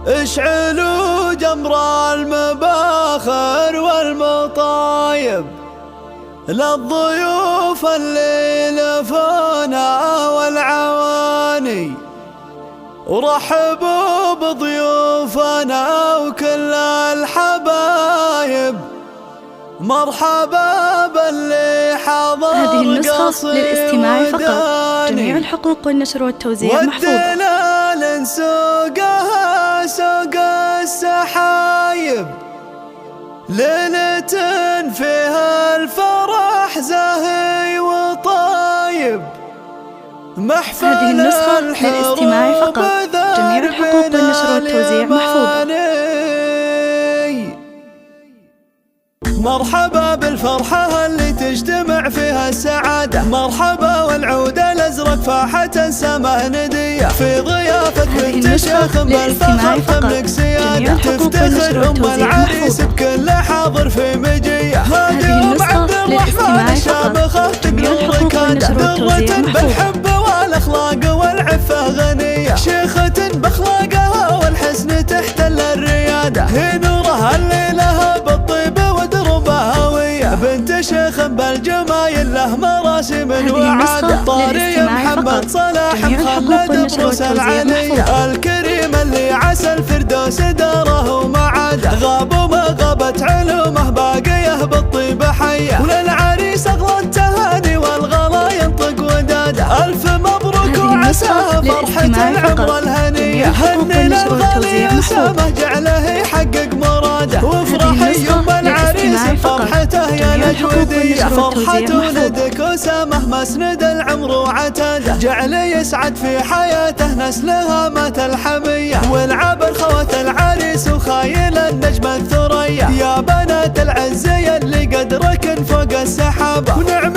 اشعلوا جمر المباخر والمطايب للضيوف اللي لفونا والعواني، ورحبوا بضيوفنا وكل الحبايب. مرحبا باللي حضر. هذه النسخة للاستماع فقط، جميع الحقوق والنشر والتوزيع محفوظة. والدلال سوقها سوق السحايب، ليلة فيها الفرح زاهي وطايب. هذه النسخة للاستماع فقط، جميع الحقوق والنشر والتوزيع محفوظة. مرحبا بالفرحة اللي تجتمع فيها السعادة، مرحبا والعود الأزرق فاحة سماه ندية، في ضيافة بنت شيخ بالفخر تملك سيادة، تفتخر أم العريس بكل حاضر في مجية. هذه أم عبد الرحمن الشامخة تقرر ركادة، درة بالحب والأخلاق والعفة غنية، شيخة بأخلاقها والحسن تحتل الريادة، هي نورها اللي لها بالطيب بنت شيخ بالجمايل له مراسم وعادة. طاري محمد صلاح مخلد بروس العلية، الكريم اللي عسى الفردوس داره ومعاده، غاب وما غابت علومه باقيه بالطيب حيه، وللعريس اغلى التهاني والغلا ينطق وداده. الف مبروك وعساها فرحة العمر الهنية، هني للغالي اسامه جعله يحقق مراده، وافرح يوم العريس بفرحته يا نجودية. فرحة ولدك أسامة مسند العمر وعتاده، جعل يسعد في حياته نسلها مات الحمية، والعبر خوات العريس وخايل النجم الثريا، يا بنات العز يلي قدركن فوق السحابة، ونعم